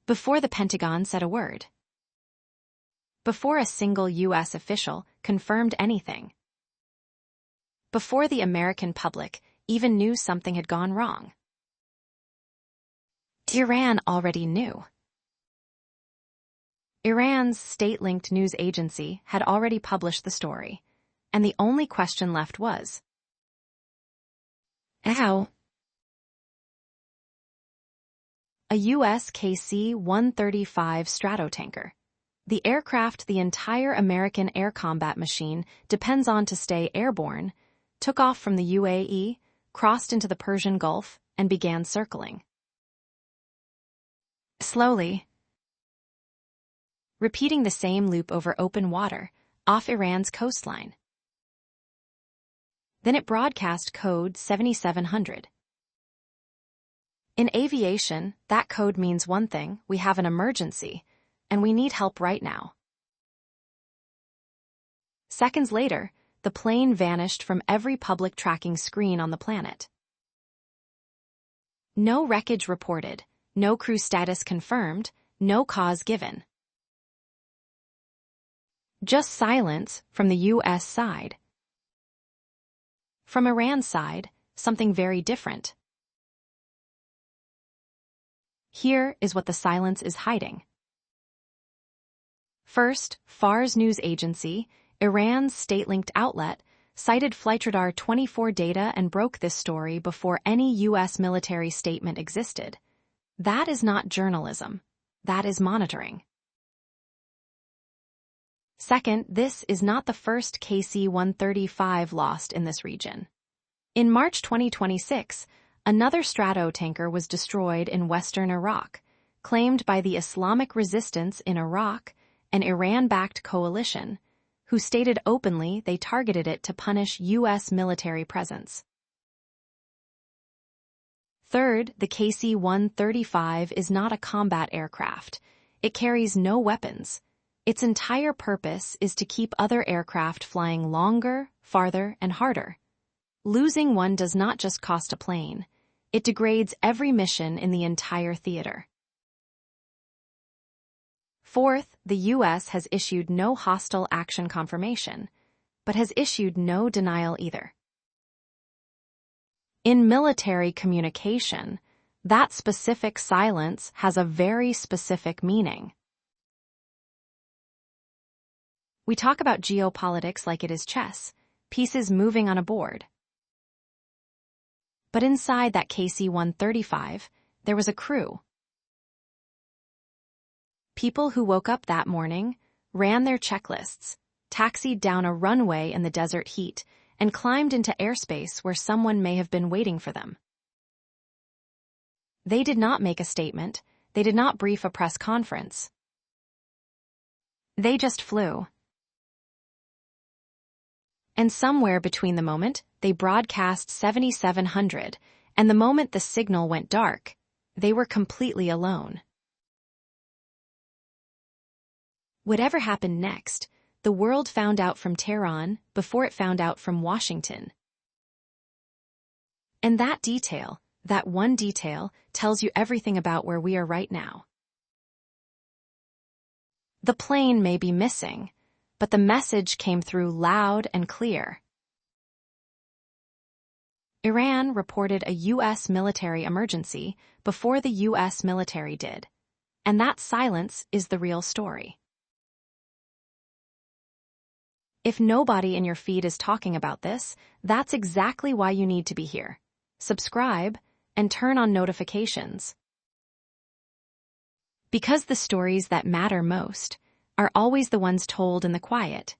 Before the Pentagon said a word. Before a single U.S. official confirmed anything. Before the American public even knew something had gone wrong. Iran already knew. Iran's state-linked news agency had already published the story, and the only question left was, how? A U.S. KC-135 Stratotanker, the aircraft the entire American air combat machine depends on to stay airborne, took off from the UAE, crossed into the Persian Gulf, and began circling. Slowly, repeating the same loop over open water, off Iran's coastline. Then it broadcast code 7700. In aviation, that code means one thing: we have an emergency, and we need help right now. Seconds later, the plane vanished from every public tracking screen on the planet. No wreckage reported, no crew status confirmed, no cause given. Just silence from the U.S. side. From Iran's side, something very different. Here is what the silence is hiding. First, Fars news agency, Iran's state-linked outlet, cited Flightradar 24 data and broke this story before any U.S. military statement existed. That is not journalism. That is monitoring. Second, this is not the first KC-135 lost in this region. In March 2026, another Stratotanker was destroyed in western Iraq, claimed by the Islamic Resistance in Iraq, an Iran-backed coalition, who stated openly they targeted it to punish U.S. military presence. Third, the KC-135 is not a combat aircraft. It carries no weapons. Its entire purpose is to keep other aircraft flying longer, farther, and harder. Losing one does not just cost a plane. It degrades every mission in the entire theater. Fourth, the U.S. has issued no hostile action confirmation, but has issued no denial either. In military communication, that specific silence has a very specific meaning. We talk about geopolitics like it is chess, pieces moving on a board. But inside that KC-135, there was a crew. People who woke up that morning, ran their checklists, taxied down a runway in the desert heat, and climbed into airspace where someone may have been waiting for them. They did not make a statement. They did not brief a press conference. They just flew. And somewhere between the moment they broadcast 7700 and the moment the signal went dark, they were completely alone. Whatever happened next, the world found out from Tehran before it found out from Washington. And that detail, that one detail, tells you everything about where we are right now. The plane may be missing, but the message came through loud and clear. Iran reported a U.S. military emergency before the U.S. military did, and that silence is the real story. If nobody in your feed is talking about this, that's exactly why you need to be here. Subscribe and turn on notifications. Because the stories that matter most are always the ones told in the quiet.